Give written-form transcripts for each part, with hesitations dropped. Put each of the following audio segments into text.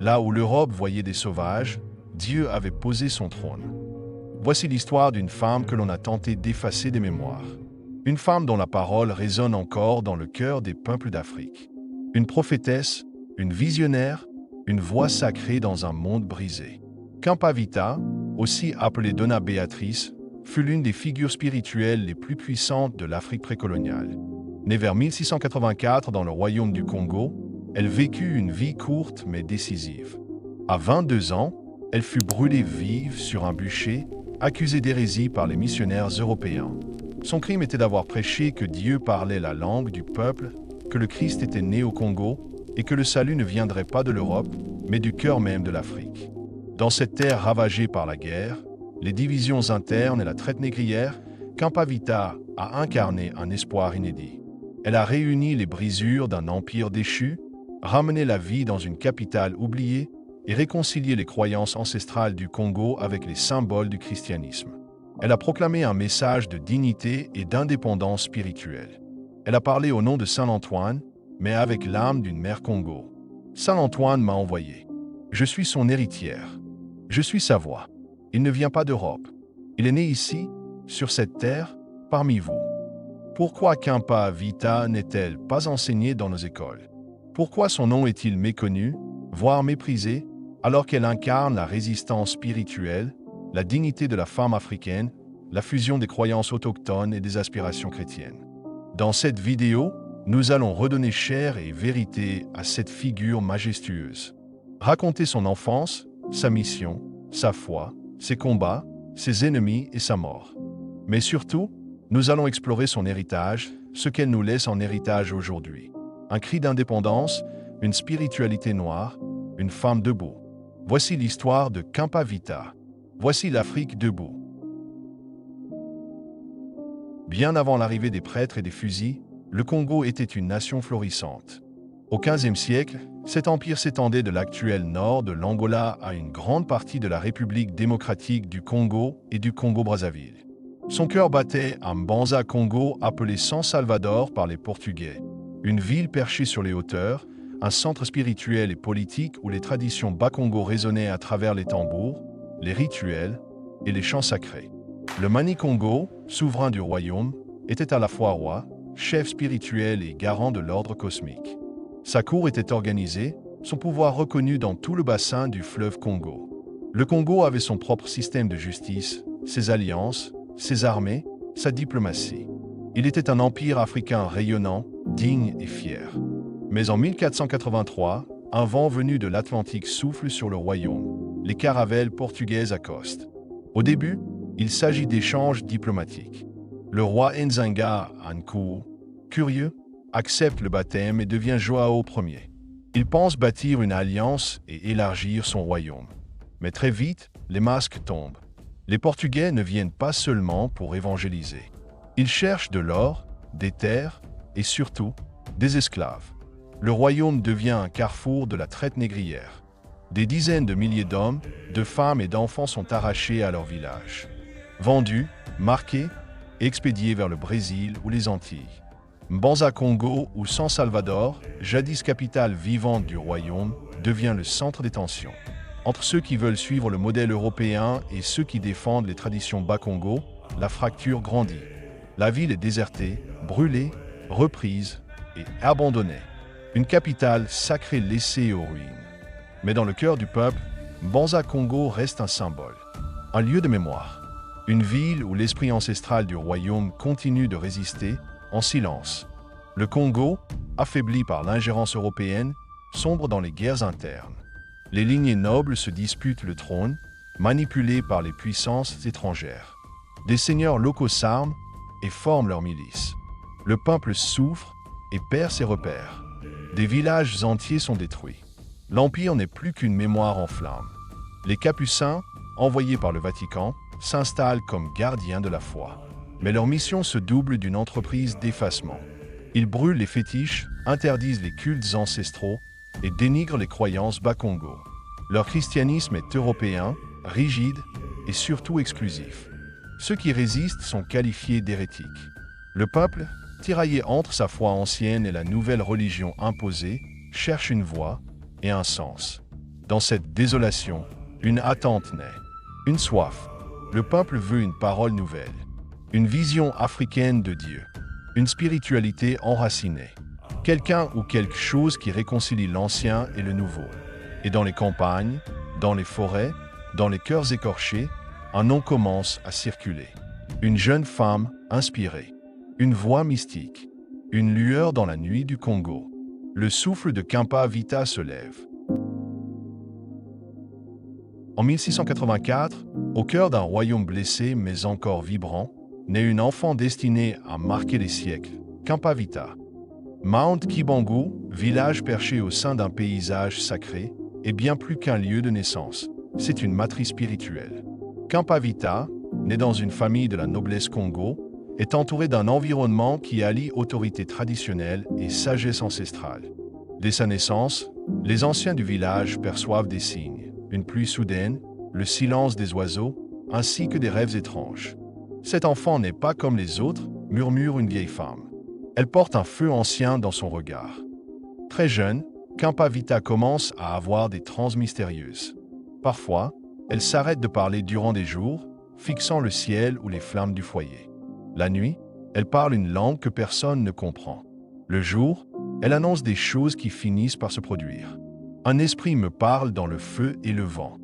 Là où l'Europe voyait des sauvages, Dieu avait posé son trône. Voici l'histoire d'une femme que l'on a tenté d'effacer des mémoires. Une femme dont la parole résonne encore dans le cœur des peuples d'Afrique. Une prophétesse, une visionnaire, une voix sacrée dans un monde brisé. Kampavita, aussi appelée Donna Beatrice, fut l'une des figures spirituelles les plus puissantes de l'Afrique précoloniale. Née vers 1684 dans le royaume du Congo, elle vécut une vie courte mais décisive. À 22 ans, elle fut brûlée vive sur un bûcher, accusée d'hérésie par les missionnaires européens. Son crime était d'avoir prêché que Dieu parlait la langue du peuple, que le Christ était né au Congo et que le salut ne viendrait pas de l'Europe, mais du cœur même de l'Afrique. Dans cette terre ravagée par la guerre, les divisions internes et la traite négrière, Kampavita a incarné un espoir inédit. Elle a réuni les brisures d'un empire déchu, ramené la vie dans une capitale oubliée et réconcilié les croyances ancestrales du Congo avec les symboles du christianisme. Elle a proclamé un message de dignité et d'indépendance spirituelle. Elle a parlé au nom de Saint Antoine, mais avec l'âme d'une mère Congo. Saint Antoine m'a envoyé. Je suis son héritière. Je suis sa voix. Il ne vient pas d'Europe. Il est né ici, sur cette terre, parmi vous. Pourquoi Kampavita n'est-elle pas enseignée dans nos écoles? Pourquoi son nom est-il méconnu, voire méprisé, alors qu'elle incarne la résistance spirituelle, la dignité de la femme africaine, la fusion des croyances autochtones et des aspirations chrétiennes? Dans cette vidéo, nous allons redonner chair et vérité à cette figure majestueuse. Raconter son enfance, sa mission, sa foi, ses combats, ses ennemis et sa mort. Mais surtout, nous allons explorer son héritage, ce qu'elle nous laisse en héritage aujourd'hui. Un cri d'indépendance, une spiritualité noire, une femme debout. Voici l'histoire de Kampavita. Voici l'Afrique debout. Bien avant l'arrivée des prêtres et des fusils, le Congo était une nation florissante. Au XVe siècle, cet empire s'étendait de l'actuel nord de l'Angola à une grande partie de la République démocratique du Congo et du Congo-Brazzaville. Son cœur battait à Mbanza Congo, appelé San Salvador par les Portugais. Une ville perchée sur les hauteurs, un centre spirituel et politique où les traditions Bakongo résonnaient à travers les tambours, les rituels et les chants sacrés. Le Mani-Congo, souverain du royaume, était à la fois roi, chef spirituel et garant de l'ordre cosmique. Sa cour était organisée, son pouvoir reconnu dans tout le bassin du fleuve Congo. Le Congo avait son propre système de justice, ses alliances, ses armées, sa diplomatie. Il était un empire africain rayonnant, digne et fier. Mais en 1483, un vent venu de l'Atlantique souffle sur le royaume. Les caravelles portugaises accostent. Au début, il s'agit d'échanges diplomatiques. Le roi Nzinga Ankou, curieux, accepte le baptême et devient Joao Ier. Il pense bâtir une alliance et élargir son royaume. Mais très vite, les masques tombent. Les Portugais ne viennent pas seulement pour évangéliser. Ils cherchent de l'or, des terres et surtout des esclaves. Le royaume devient un carrefour de la traite négrière. Des dizaines de milliers d'hommes, de femmes et d'enfants sont arrachés à leur village. Vendus, marqués, expédiés vers le Brésil ou les Antilles. Mbanza Congo ou San Salvador, jadis capitale vivante du royaume, devient le centre des tensions. Entre ceux qui veulent suivre le modèle européen et ceux qui défendent les traditions Bakongo, la fracture grandit. La ville est désertée, brûlée, reprise et abandonnée. Une capitale sacrée laissée aux ruines. Mais dans le cœur du peuple, Mbanza Congo reste un symbole, un lieu de mémoire. Une ville où l'esprit ancestral du royaume continue de résister en silence. Le Congo, affaibli par l'ingérence européenne, sombre dans les guerres internes. Les lignées nobles se disputent le trône, manipulés par les puissances étrangères. Des seigneurs locaux s'arment et forment leurs milices. Le peuple souffre et perd ses repères. Des villages entiers sont détruits. L'Empire n'est plus qu'une mémoire en flammes. Les Capucins, envoyés par le Vatican, s'installent comme gardiens de la foi. Mais leur mission se double d'une entreprise d'effacement. Ils brûlent les fétiches, interdisent les cultes ancestraux et dénigrent les croyances Bakongo. Leur christianisme est européen, rigide et surtout exclusif. Ceux qui résistent sont qualifiés d'hérétiques. Le peuple, tiraillé entre sa foi ancienne et la nouvelle religion imposée, cherche une voie et un sens. Dans cette désolation, une attente naît, une soif. Le peuple veut une parole nouvelle, une vision africaine de Dieu, une spiritualité enracinée, quelqu'un ou quelque chose qui réconcilie l'ancien et le nouveau. Et dans les campagnes, dans les forêts, dans les cœurs écorchés, un nom commence à circuler. Une jeune femme inspirée, une voix mystique, une lueur dans la nuit du Congo. Le souffle de Khampa Vita se lève. En 1684, au cœur d'un royaume blessé mais encore vibrant, naît une enfant destinée à marquer les siècles, Khampa Vita. Mount Kibangu, village perché au sein d'un paysage sacré, est bien plus qu'un lieu de naissance. C'est une matrice spirituelle. Khampa Vita, né dans une famille de la noblesse Congo, est entouré d'un environnement qui allie autorité traditionnelle et sagesse ancestrale. Dès sa naissance, les anciens du village perçoivent des signes, une pluie soudaine, le silence des oiseaux, ainsi que des rêves étranges. Cet enfant n'est pas comme les autres, murmure une vieille femme. Elle porte un feu ancien dans son regard. Très jeune, Khampa Vita commence à avoir des transes mystérieuses. Parfois, elle s'arrête de parler durant des jours, fixant le ciel ou les flammes du foyer. La nuit, elle parle une langue que personne ne comprend. Le jour, elle annonce des choses qui finissent par se produire. Un esprit me parle dans le feu et le vent.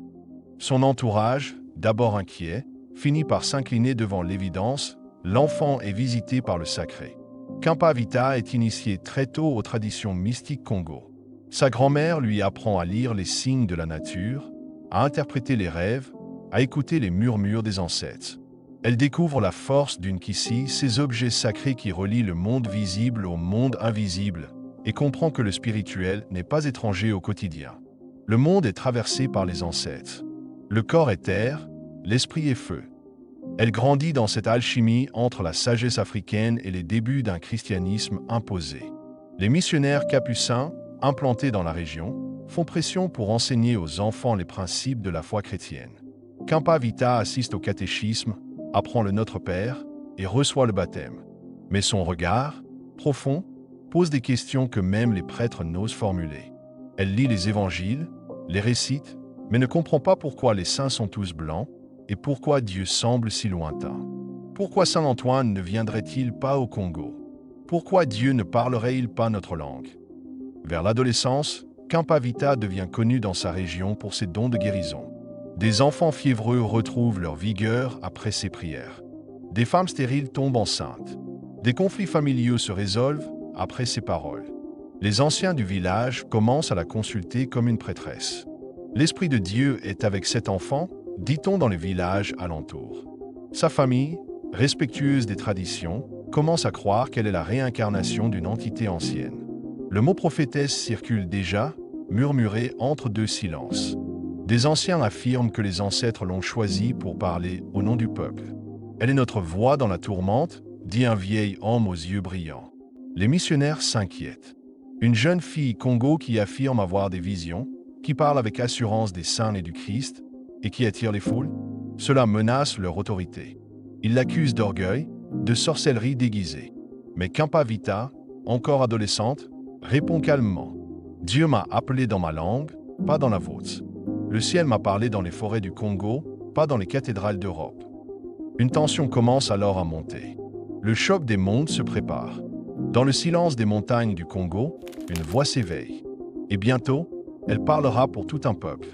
Son entourage, d'abord inquiet, finit par s'incliner devant l'évidence, l'enfant est visité par le sacré. Khampa Vita est initié très tôt aux traditions mystiques Congo. Sa grand-mère lui apprend à lire les signes de la nature, à interpréter les rêves, à écouter les murmures des ancêtres. Elle découvre la force d'une Kisi, ces objets sacrés qui relient le monde visible au monde invisible, et comprend que le spirituel n'est pas étranger au quotidien. Le monde est traversé par les ancêtres. Le corps est terre, l'esprit est feu. Elle grandit dans cette alchimie entre la sagesse africaine et les débuts d'un christianisme imposé. Les missionnaires capucins, implantés dans la région, font pression pour enseigner aux enfants les principes de la foi chrétienne. Khampa Vita assiste au catéchisme, apprend le Notre Père et reçoit le baptême. Mais son regard, profond, pose des questions que même les prêtres n'osent formuler. Elle lit les évangiles, les récite, mais ne comprend pas pourquoi les saints sont tous blancs et pourquoi Dieu semble si lointain. Pourquoi Saint Antoine ne viendrait-il pas au Congo? Pourquoi Dieu ne parlerait-il pas notre langue? Vers l'adolescence, Khampa Vita devient connu dans sa région pour ses dons de guérison. Des enfants fiévreux retrouvent leur vigueur après ses prières. Des femmes stériles tombent enceintes. Des conflits familiaux se résolvent après ses paroles. Les anciens du village commencent à la consulter comme une prêtresse. L'Esprit de Dieu est avec cet enfant, dit-on dans les villages alentours. Sa famille, respectueuse des traditions, commence à croire qu'elle est la réincarnation d'une entité ancienne. Le mot prophétesse circule déjà, murmuré entre deux silences. Des anciens affirment que les ancêtres l'ont choisie pour parler au nom du peuple. Elle est notre voix dans la tourmente, dit un vieil homme aux yeux brillants. Les missionnaires s'inquiètent. Une jeune fille Congo qui affirme avoir des visions, qui parle avec assurance des saints et du Christ, et qui attire les foules, cela menace leur autorité. Ils l'accusent d'orgueil, de sorcellerie déguisée. Mais Khampa Vita, encore adolescente, répond calmement. « Dieu m'a appelé dans ma langue, pas dans la vôtre. Le ciel m'a parlé dans les forêts du Congo, pas dans les cathédrales d'Europe. » Une tension commence alors à monter. Le choc des mondes se prépare. Dans le silence des montagnes du Congo, une voix s'éveille. Et bientôt, elle parlera pour tout un peuple.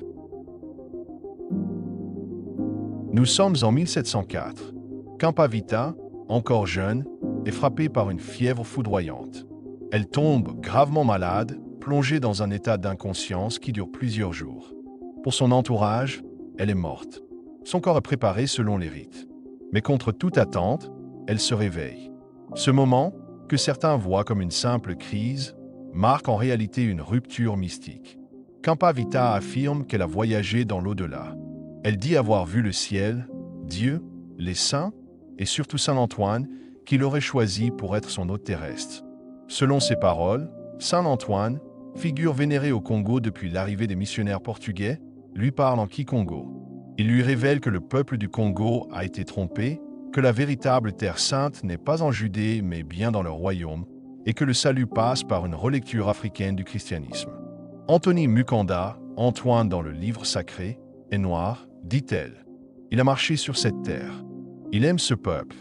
Nous sommes en 1704. Khampa Vita, encore jeune, est frappée par une fièvre foudroyante. Elle tombe gravement malade, plongée dans un état d'inconscience qui dure plusieurs jours. Pour son entourage, elle est morte. Son corps est préparé selon les rites. Mais contre toute attente, elle se réveille. Ce moment, que certains voient comme une simple crise, marque en réalité une rupture mystique. Khampa Vita affirme qu'elle a voyagé dans l'au-delà. Elle dit avoir vu le ciel, Dieu, les saints et surtout Saint Antoine, qu'il aurait choisi pour être son hôte terrestre. Selon ses paroles, Saint Antoine, figure vénérée au Congo depuis l'arrivée des missionnaires portugais, lui parle en Kikongo. Il lui révèle que le peuple du Congo a été trompé, que la véritable terre sainte n'est pas en Judée mais bien dans leur royaume, et que le salut passe par une relecture africaine du christianisme. Anthony Mukanda, Antoine dans le livre sacré, est noir, dit-elle. Il a marché sur cette terre. Il aime ce peuple.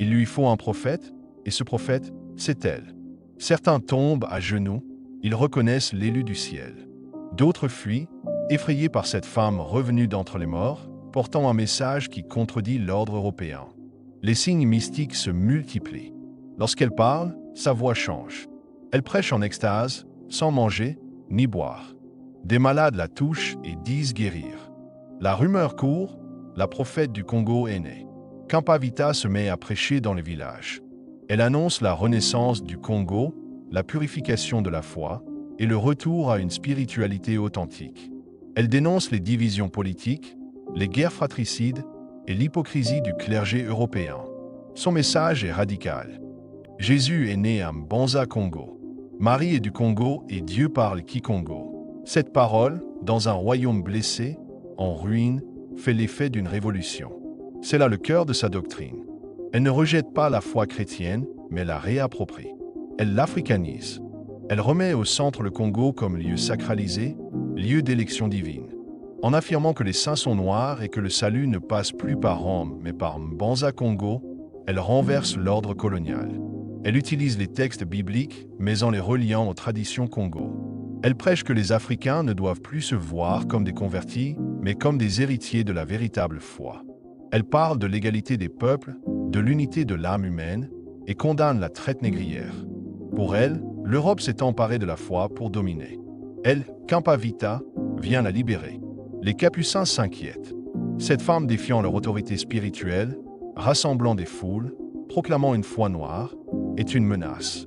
Il lui faut un prophète, et ce prophète, c'est elle. Certains tombent à genoux, ils reconnaissent l'élu du ciel. D'autres fuient, effrayés par cette femme revenue d'entre les morts, portant un message qui contredit l'ordre européen. Les signes mystiques se multiplient. Lorsqu'elle parle, sa voix change. Elle prêche en extase, sans manger ni boire. Des malades la touchent et disent guérir. La rumeur court, la prophète du Congo est née. Kampavita se met à prêcher dans les villages. Elle annonce la renaissance du Congo, la purification de la foi et le retour à une spiritualité authentique. Elle dénonce les divisions politiques, les guerres fratricides et l'hypocrisie du clergé européen. Son message est radical. Jésus est né à Mbanza, Congo. Marie est du Congo et Dieu parle Kikongo. Cette parole, dans un royaume blessé, en ruine, fait l'effet d'une révolution. C'est là le cœur de sa doctrine. Elle ne rejette pas la foi chrétienne, mais la réapproprie. Elle l'africanise. Elle remet au centre le Congo comme lieu sacralisé, lieu d'élection divine. En affirmant que les saints sont noirs et que le salut ne passe plus par Rome, mais par Mbanza Congo, elle renverse l'ordre colonial. Elle utilise les textes bibliques, mais en les reliant aux traditions Congo. Elle prêche que les Africains ne doivent plus se voir comme des convertis, mais comme des héritiers de la véritable foi. Elle parle de l'égalité des peuples, de l'unité de l'âme humaine, et condamne la traite négrière. Pour elle, l'Europe s'est emparée de la foi pour dominer. Elle, Kampavita, vient la libérer. Les Capucins s'inquiètent. Cette femme défiant leur autorité spirituelle, rassemblant des foules, proclamant une foi noire, est une menace.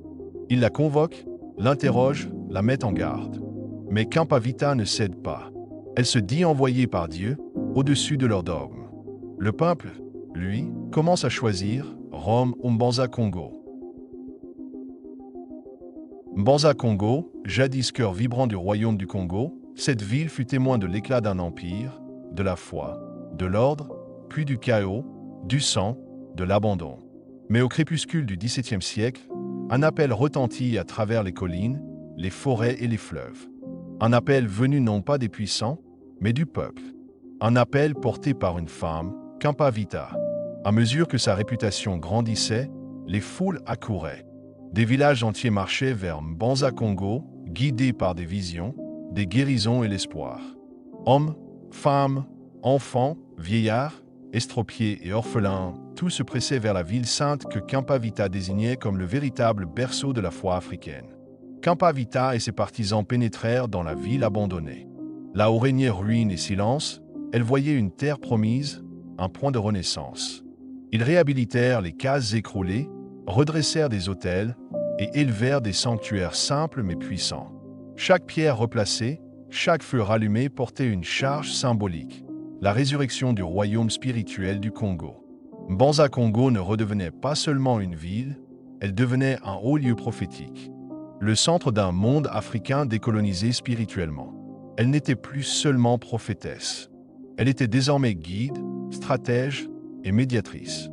Ils la convoquent, l'interrogent, la mettent en garde. Mais Kampavita ne cède pas. Elle se dit envoyée par Dieu, au-dessus de leurs dogmes. Le peuple, lui, commence à choisir Rome ou Mbanza Congo. Mbanza Congo, jadis cœur vibrant du royaume du Congo, cette ville fut témoin de l'éclat d'un empire, de la foi, de l'ordre, puis du chaos, du sang, de l'abandon. Mais au crépuscule du XVIIe siècle, un appel retentit à travers les collines, les forêts et les fleuves. Un appel venu non pas des puissants, mais du peuple. Un appel porté par une femme, Kampavita. À mesure que sa réputation grandissait, les foules accouraient. Des villages entiers marchaient vers Mbanza Congo, guidés par des visions, des guérisons et l'espoir. Hommes, femmes, enfants, vieillards, estropiés et orphelins, tous se pressaient vers la ville sainte que Kampavita désignait comme le véritable berceau de la foi africaine. Kampavita et ses partisans pénétrèrent dans la ville abandonnée. Là où régnait ruine et silence, elle voyait une terre promise, un point de renaissance. Ils réhabilitèrent les cases écroulées, redressèrent des autels et élevèrent des sanctuaires simples mais puissants. Chaque pierre replacée, chaque feu rallumé portait une charge symbolique, la résurrection du royaume spirituel du Congo. Mbanza Congo ne redevenait pas seulement une ville, elle devenait un haut lieu prophétique, le centre d'un monde africain décolonisé spirituellement. Elle n'était plus seulement prophétesse, elle était désormais guide, stratège et médiatrice.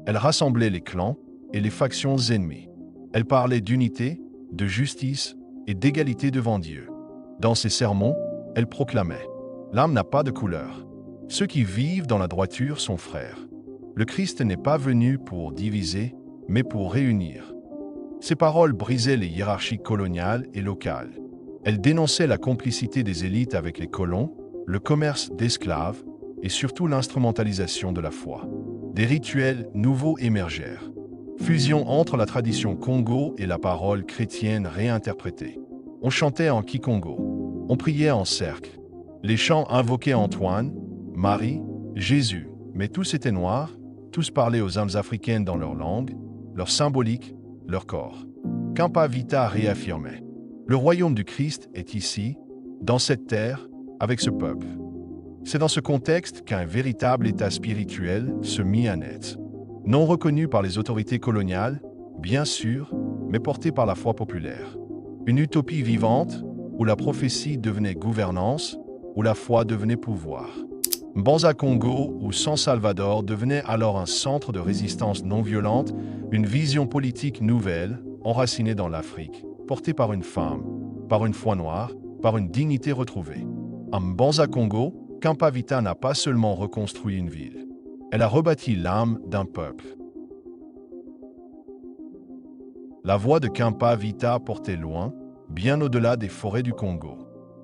Elle rassemblait les clans et les factions ennemies. Elle parlait d'unité, de justice et d'égalité devant Dieu. Dans ses sermons, elle proclamait « L'âme n'a pas de couleur. Ceux qui vivent dans la droiture sont frères. Le Christ n'est pas venu pour diviser, mais pour réunir. » Ces paroles brisaient les hiérarchies coloniales et locales. Elles dénonçaient la complicité des élites avec les colons, le commerce d'esclaves et surtout l'instrumentalisation de la foi. Des rituels nouveaux émergèrent. Fusion entre la tradition Congo et la parole chrétienne réinterprétée. On chantait en Kikongo. On priait en cercle. Les chants invoquaient Antoine, Marie, Jésus. Mais tous étaient noirs, tous parlaient aux âmes africaines dans leur langue, leur symbolique, leur corps. Kampavita réaffirmait. Le royaume du Christ est ici, dans cette terre, avec ce peuple. C'est dans ce contexte qu'un véritable état spirituel se mit à naître. Non reconnu par les autorités coloniales, bien sûr, mais porté par la foi populaire. Une utopie vivante, où la prophétie devenait gouvernance, où la foi devenait pouvoir. Mbanza Congo ou San Salvador devenait alors un centre de résistance non violente, une vision politique nouvelle, enracinée dans l'Afrique, portée par une femme, par une foi noire, par une dignité retrouvée. À Mbanza Congo, Khampa Vita n'a pas seulement reconstruit une ville. Elle a rebâti l'âme d'un peuple. La voix de Khampa Vita portait loin, bien au-delà des forêts du Congo.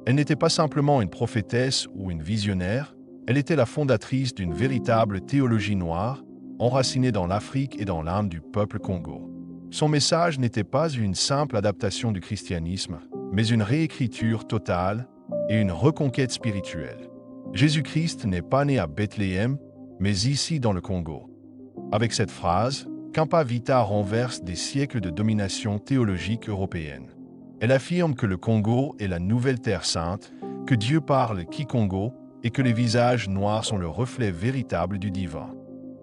Elle n'était pas simplement une prophétesse ou une visionnaire, elle était la fondatrice d'une véritable théologie noire, enracinée dans l'Afrique et dans l'âme du peuple Congo. Son message n'était pas une simple adaptation du christianisme, mais une réécriture totale et une reconquête spirituelle. Jésus-Christ n'est pas né à Bethléem, mais ici dans le Congo. Avec cette phrase, Khampa Vita renverse des siècles de domination théologique européenne. Elle affirme que le Congo est la nouvelle Terre sainte, que Dieu parle Kikongo et que les visages noirs sont le reflet véritable du divin.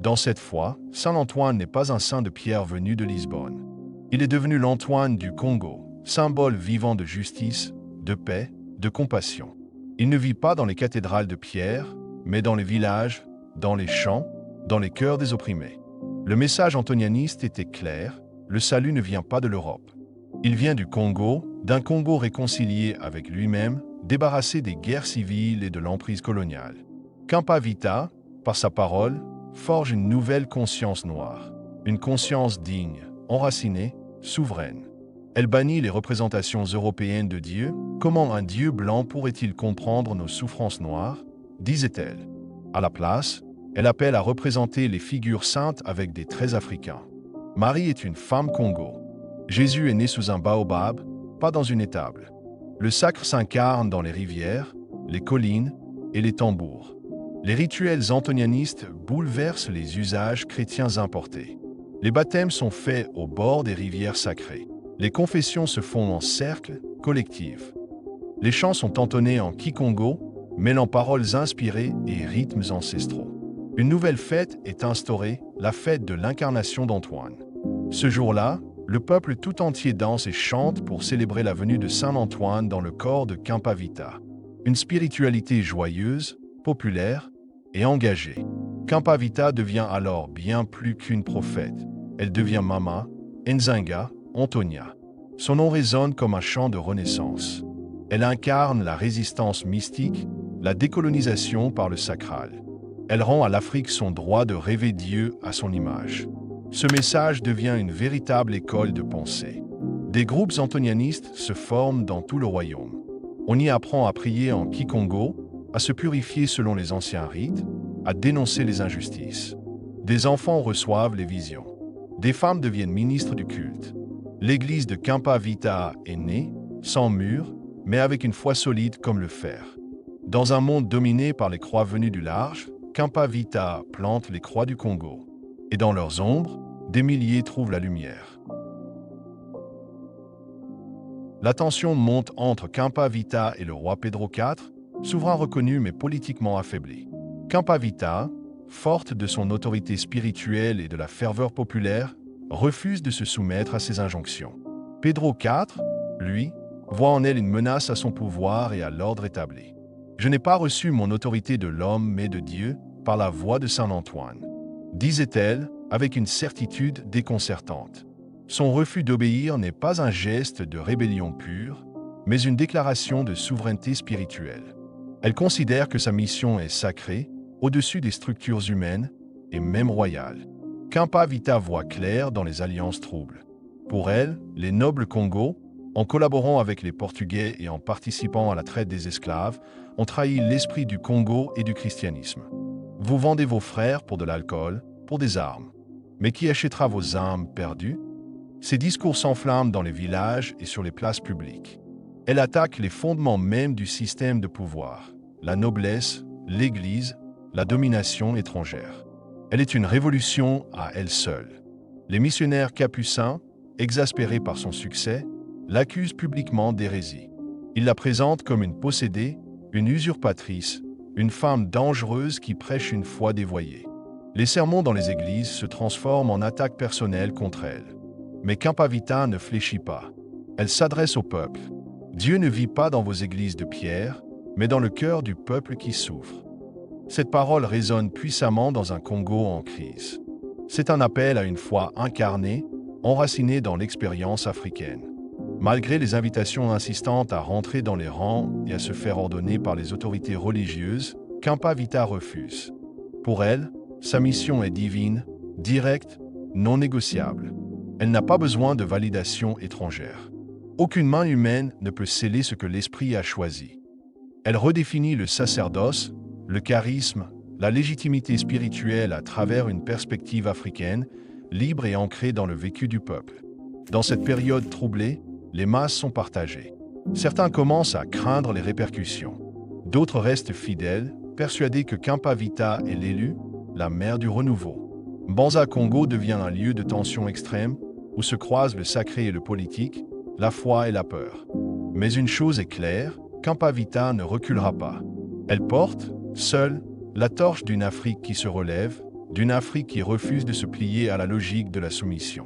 Dans cette foi, Saint Antoine n'est pas un saint de pierre venu de Lisbonne. Il est devenu l'Antoine du Congo, symbole vivant de justice, de paix, de compassion. Il ne vit pas dans les cathédrales de pierre, mais dans les villages, dans les champs, dans les cœurs des opprimés. Le message antonianiste était clair, le salut ne vient pas de l'Europe. Il vient du Congo, d'un Congo réconcilié avec lui-même, débarrassé des guerres civiles et de l'emprise coloniale. Khampa Vita, par sa parole, forge une nouvelle conscience noire, une conscience digne, enracinée, souveraine. Elle bannit les représentations européennes de Dieu. Comment un Dieu blanc pourrait-il comprendre nos souffrances noires, disait-elle. À la place, elle appelle à représenter les figures saintes avec des traits africains. Marie est une femme Congo. Jésus est né sous un baobab, pas dans une étable. Le sacre s'incarne dans les rivières, les collines et les tambours. Les rituels antonianistes bouleversent les usages chrétiens importés. Les baptêmes sont faits au bord des rivières sacrées. Les confessions se font en cercle, collectif. Les chants sont entonnés en Kikongo, mêlant paroles inspirées et rythmes ancestraux. Une nouvelle fête est instaurée, la fête de l'incarnation d'Antoine. Ce jour-là, le peuple tout entier danse et chante pour célébrer la venue de Saint Antoine dans le corps de Khampa Vita. Une spiritualité joyeuse, populaire et engagée. Khampa Vita devient alors bien plus qu'une prophète. Elle devient Mama, Nzinga, Antonia. Son nom résonne comme un chant de renaissance. Elle incarne la résistance mystique, la décolonisation par le sacral. Elle rend à l'Afrique son droit de rêver Dieu à son image. Ce message devient une véritable école de pensée. Des groupes antonianistes se forment dans tout le royaume. On y apprend à prier en Kikongo, à se purifier selon les anciens rites, à dénoncer les injustices. Des enfants reçoivent les visions. Des femmes deviennent ministres du culte. L'église de Khampa Vita est née, sans mur, mais avec une foi solide comme le fer. Dans un monde dominé par les croix venues du large, Khampa Vita plante les croix du Congo. Et dans leurs ombres, des milliers trouvent la lumière. La tension monte entre Khampa Vita et le roi Pedro IV, souverain reconnu mais politiquement affaibli. Khampa Vita, forte de son autorité spirituelle et de la ferveur populaire, refuse de se soumettre à ses injonctions. Pedro IV, lui, voit en elle une menace à son pouvoir et à l'ordre établi. « Je n'ai pas reçu mon autorité de l'homme mais de Dieu, par la voix de Saint Antoine », disait-elle avec une certitude déconcertante. Son refus d'obéir n'est pas un geste de rébellion pure, mais une déclaration de souveraineté spirituelle. Elle considère que sa mission est sacrée, au-dessus des structures humaines et même royales. Khampa Vita voit clair dans les alliances troubles. Pour elle, les nobles Congo, en collaborant avec les Portugais et en participant à la traite des esclaves, ont trahi l'esprit du Congo et du christianisme. Vous vendez vos frères pour de l'alcool, pour des armes. Mais qui achètera vos âmes perdues? Ces discours s'enflamment dans les villages et sur les places publiques. Elle attaque les fondements mêmes du système de pouvoir, la noblesse, l'Église, la domination étrangère. Elle est une révolution à elle seule. Les missionnaires capucins, exaspérés par son succès, l'accusent publiquement d'hérésie. Ils la présentent comme une possédée, une usurpatrice, une femme dangereuse qui prêche une foi dévoyée. Les sermons dans les églises se transforment en attaques personnelles contre elle. Mais Khampa Vita ne fléchit pas. Elle s'adresse au peuple. Dieu ne vit pas dans vos églises de pierre, mais dans le cœur du peuple qui souffre. Cette parole résonne puissamment dans un Congo en crise. C'est un appel à une foi incarnée, enracinée dans l'expérience africaine. Malgré les invitations insistantes à rentrer dans les rangs et à se faire ordonner par les autorités religieuses, Khampa Vita refuse. Pour elle, sa mission est divine, directe, non négociable. Elle n'a pas besoin de validation étrangère. Aucune main humaine ne peut sceller ce que l'Esprit a choisi. Elle redéfinit le sacerdoce, le charisme, la légitimité spirituelle à travers une perspective africaine, libre et ancrée dans le vécu du peuple. Dans cette période troublée, les masses sont partagées. Certains commencent à craindre les répercussions. D'autres restent fidèles, persuadés que Khampa Vita est l'élu, la mère du renouveau. Mbanza Congo devient un lieu de tension extrême, où se croisent le sacré et le politique, la foi et la peur. Mais une chose est claire, Khampa Vita ne reculera pas. Elle porte, seule, la torche d'une Afrique qui se relève, d'une Afrique qui refuse de se plier à la logique de la soumission.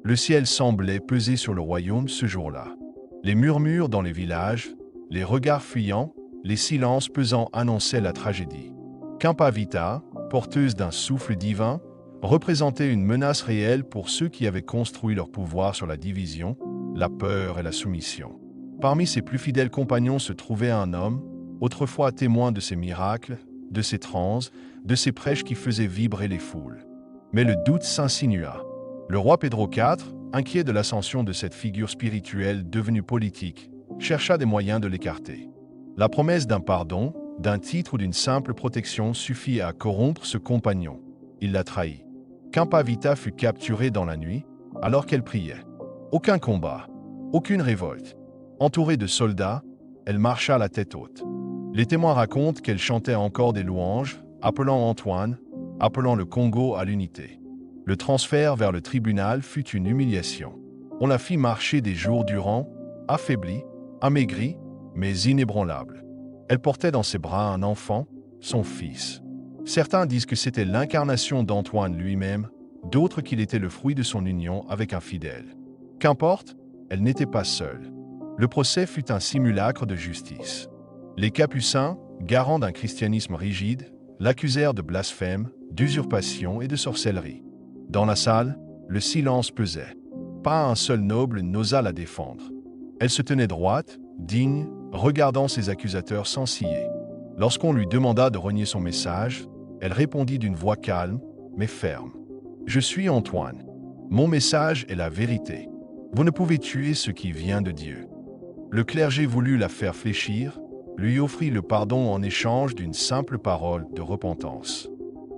Le ciel semblait peser sur le royaume ce jour-là. Les murmures dans les villages, les regards fuyants, les silences pesants annonçaient la tragédie. Khampa Vita, porteuse d'un souffle divin, représentait une menace réelle pour ceux qui avaient construit leur pouvoir sur la division, la peur et la soumission. Parmi ses plus fidèles compagnons se trouvait un homme, autrefois témoin de ses miracles, de ses transes, de ses prêches qui faisaient vibrer les foules. Mais le doute s'insinua. Le roi Pedro IV, inquiet de l'ascension de cette figure spirituelle devenue politique, chercha des moyens de l'écarter. La promesse d'un pardon, d'un titre ou d'une simple protection suffit à corrompre ce compagnon. Il la trahit. Khampa Vita fut capturée dans la nuit, alors qu'elle priait. Aucun combat, aucune révolte. Entourée de soldats, elle marcha la tête haute. Les témoins racontent qu'elle chantait encore des louanges, appelant Antoine, appelant le Congo à l'unité. Le transfert vers le tribunal fut une humiliation. On la fit marcher des jours durant, affaiblie, amaigrie, mais inébranlable. Elle portait dans ses bras un enfant, son fils. Certains disent que c'était l'incarnation d'Antoine lui-même, d'autres qu'il était le fruit de son union avec un fidèle. Qu'importe, elle n'était pas seule. Le procès fut un simulacre de justice. Les Capucins, garants d'un christianisme rigide, l'accusèrent de blasphème, d'usurpation et de sorcellerie. Dans la salle, le silence pesait. Pas un seul noble n'osa la défendre. Elle se tenait droite, digne, regardant ses accusateurs sans ciller. Lorsqu'on lui demanda de renier son message, elle répondit d'une voix calme, mais ferme. « Je suis Antoine. Mon message est la vérité. Vous ne pouvez tuer ce qui vient de Dieu. » Le clergé voulut la faire fléchir, lui offrit le pardon en échange d'une simple parole de repentance.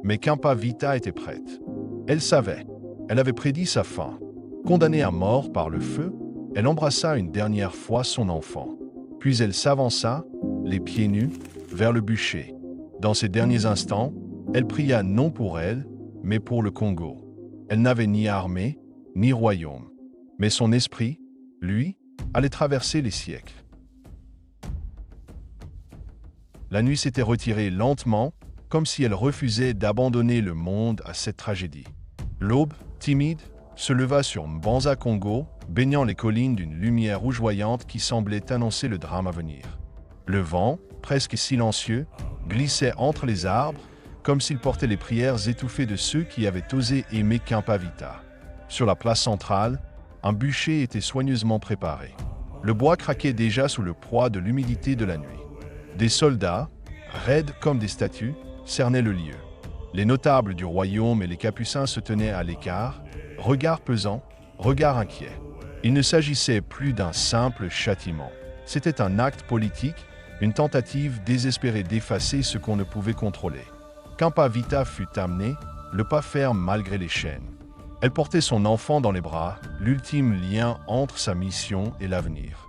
Mais Khampa Vita était prête. Elle savait. Elle avait prédit sa fin. Condamnée à mort par le feu, elle embrassa une dernière fois son enfant. Puis elle s'avança, les pieds nus, vers le bûcher. Dans ces derniers instants, elle pria non pour elle, mais pour le Congo. Elle n'avait ni armée, ni royaume. Mais son esprit, lui, allait traverser les siècles. La nuit s'était retirée lentement, comme si elle refusait d'abandonner le monde à cette tragédie. L'aube, timide, se leva sur Mbanza Congo, baignant les collines d'une lumière rougeoyante qui semblait annoncer le drame à venir. Le vent, presque silencieux, glissait entre les arbres, comme s'il portait les prières étouffées de ceux qui avaient osé aimer Khampa Vita. Sur la place centrale, un bûcher était soigneusement préparé. Le bois craquait déjà sous le poids de l'humidité de la nuit. Des soldats, raides comme des statues, cernaient le lieu. Les notables du royaume et les capucins se tenaient à l'écart, regard pesant, regard inquiet. Il ne s'agissait plus d'un simple châtiment. C'était un acte politique, une tentative désespérée d'effacer ce qu'on ne pouvait contrôler. Khampa Vita fut amenée, le pas ferme malgré les chaînes. Elle portait son enfant dans les bras, l'ultime lien entre sa mission et l'avenir.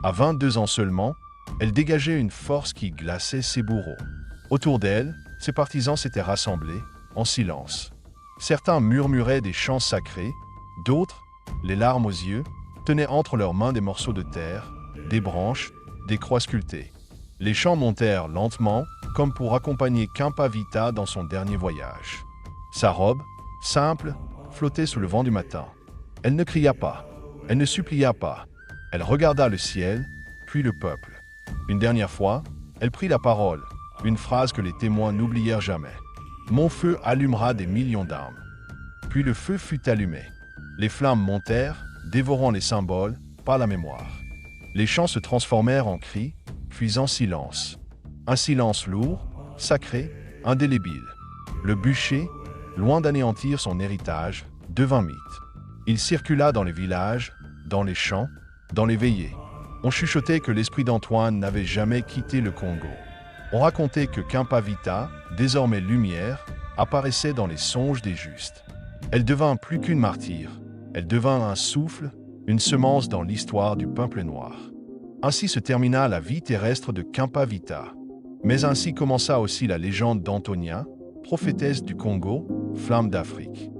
À 22 ans seulement, elle dégageait une force qui glaçait ses bourreaux. Autour d'elle, ses partisans s'étaient rassemblés, en silence. Certains murmuraient des chants sacrés, d'autres, les larmes aux yeux, tenaient entre leurs mains des morceaux de terre, des branches, des croix sculptées. Les chants montèrent lentement, comme pour accompagner Khampa Vita dans son dernier voyage. Sa robe, simple, flottait sous le vent du matin. Elle ne cria pas, elle ne supplia pas. Elle regarda le ciel, puis le peuple. Une dernière fois, elle prit la parole, une phrase que les témoins n'oublièrent jamais. « Mon feu allumera des millions d'âmes. » Puis le feu fut allumé. Les flammes montèrent, dévorant les symboles, pas la mémoire. Les chants se transformèrent en cris, puis en silence. Un silence lourd, sacré, indélébile. Le bûcher, loin d'anéantir son héritage, devint mythe. Il circula dans les villages, dans les champs, dans les veillées. On chuchotait que l'esprit d'Antoine n'avait jamais quitté le Congo. On racontait que Kempa Vita, désormais lumière, apparaissait dans les songes des justes. Elle devint plus qu'une martyre, elle devint un souffle, une semence dans l'histoire du peuple noir. Ainsi se termina la vie terrestre de Kempa Vita. Mais ainsi commença aussi la légende d'Antonia, prophétesse du Congo, flamme d'Afrique.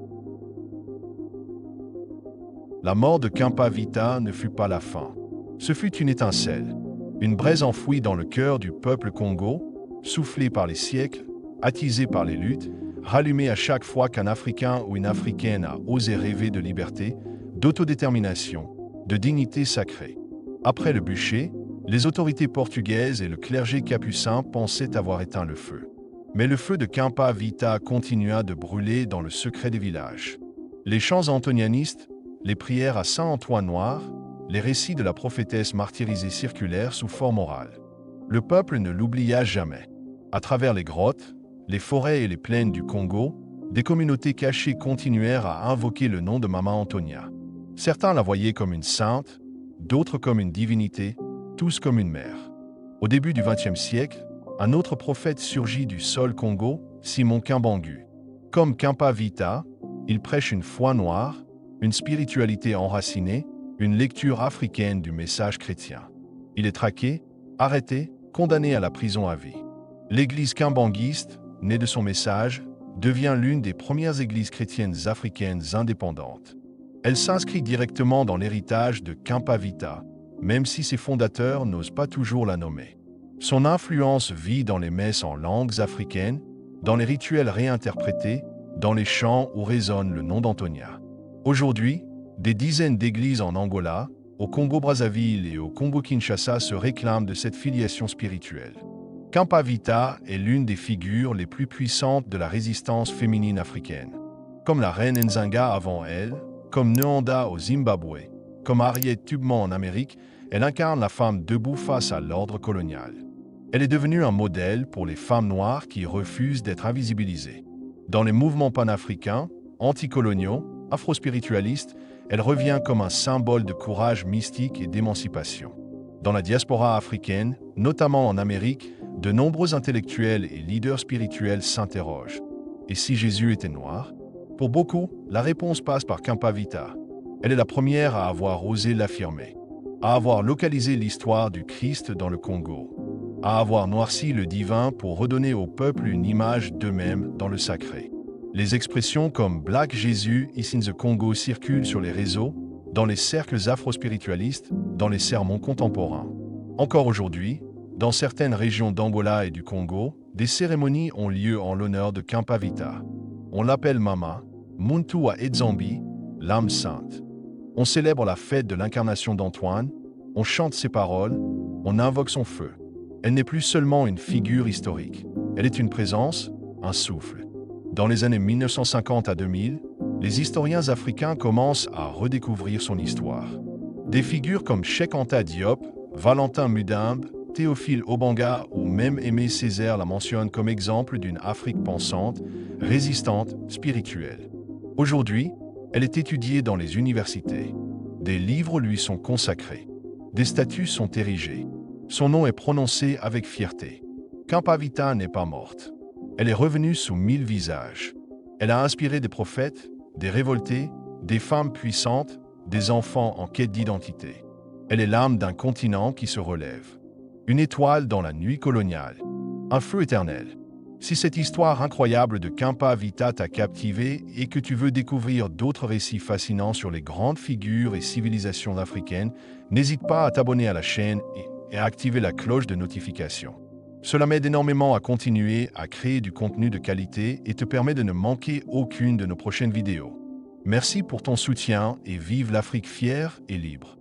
La mort de Kempa Vita ne fut pas la fin. Ce fut une étincelle, une braise enfouie dans le cœur du peuple Congo, soufflée par les siècles, attisée par les luttes, rallumée à chaque fois qu'un Africain ou une Africaine a osé rêver de liberté, d'autodétermination, de dignité sacrée. Après le bûcher, les autorités portugaises et le clergé capucin pensaient avoir éteint le feu. Mais le feu de Kempa Vita continua de brûler dans le secret des villages. Les chants antonianistes, les prières à Saint Antoine Noir, les récits de la prophétesse martyrisée circulèrent sous forme orale. Le peuple ne l'oublia jamais. À travers les grottes, les forêts et les plaines du Congo, des communautés cachées continuèrent à invoquer le nom de Maman Antonia. Certains la voyaient comme une sainte, d'autres comme une divinité, tous comme une mère. Au début du XXe siècle, un autre prophète surgit du sol Congo, Simon Kimbangu. Comme Kempa Vita, il prêche une foi noire, une spiritualité enracinée, une lecture africaine du message chrétien. Il est traqué, arrêté, condamné à la prison à vie. L'église kimbanguiste, née de son message, devient l'une des premières églises chrétiennes africaines indépendantes. Elle s'inscrit directement dans l'héritage de Kempa Vita, même si ses fondateurs n'osent pas toujours la nommer. Son influence vit dans les messes en langues africaines, dans les rituels réinterprétés, dans les chants où résonne le nom d'Antonia. Aujourd'hui, des dizaines d'églises en Angola, au Congo-Brazzaville et au Congo-Kinshasa se réclament de cette filiation spirituelle. Kempa Vita est l'une des figures les plus puissantes de la résistance féminine africaine. Comme la reine Nzanga avant elle, comme Nwanda au Zimbabwe, comme Harriet Tubman en Amérique, elle incarne la femme debout face à l'ordre colonial. Elle est devenue un modèle pour les femmes noires qui refusent d'être invisibilisées. Dans les mouvements panafricains, anticoloniaux, afro-spiritualistes, elle revient comme un symbole de courage mystique et d'émancipation. Dans la diaspora africaine, notamment en Amérique, de nombreux intellectuels et leaders spirituels s'interrogent. Et si Jésus était noir? Pour beaucoup, la réponse passe par Kempa Vita. Elle est la première à avoir osé l'affirmer, à avoir localisé l'histoire du Christ dans le Congo, à avoir noirci le divin pour redonner au peuple une image d'eux-mêmes dans le sacré. Les expressions comme Black Jésus is in the Congo circulent sur les réseaux, dans les cercles afro-spiritualistes, dans les sermons contemporains. Encore aujourd'hui, dans certaines régions d'Angola et du Congo, des cérémonies ont lieu en l'honneur de Kempa Vita. On l'appelle Mama, Muntu à Edzambi, l'âme sainte. On célèbre la fête de l'incarnation d'Antoine, on chante ses paroles, on invoque son feu. Elle n'est plus seulement une figure historique, elle est une présence, un souffle. Dans les années 1950 à 2000, les historiens africains commencent à redécouvrir son histoire. Des figures comme Cheikh Anta Diop, Valentin Mudimbe, Théophile Obanga ou même Aimé Césaire la mentionnent comme exemple d'une Afrique pensante, résistante, spirituelle. Aujourd'hui, elle est étudiée dans les universités. Des livres lui sont consacrés. Des statues sont érigées. Son nom est prononcé avec fierté. Kempa Vita n'est pas morte. Elle est revenue sous 1000 visages. Elle a inspiré des prophètes, des révoltés, des femmes puissantes, des enfants en quête d'identité. Elle est l'âme d'un continent qui se relève. Une étoile dans la nuit coloniale. Un feu éternel. Si cette histoire incroyable de Kempa Vita t'a captivé et que tu veux découvrir d'autres récits fascinants sur les grandes figures et civilisations africaines, n'hésite pas à t'abonner à la chaîne et à activer la cloche de notification. Cela m'aide énormément à continuer à créer du contenu de qualité et te permet de ne manquer aucune de nos prochaines vidéos. Merci pour ton soutien et vive l'Afrique fière et libre.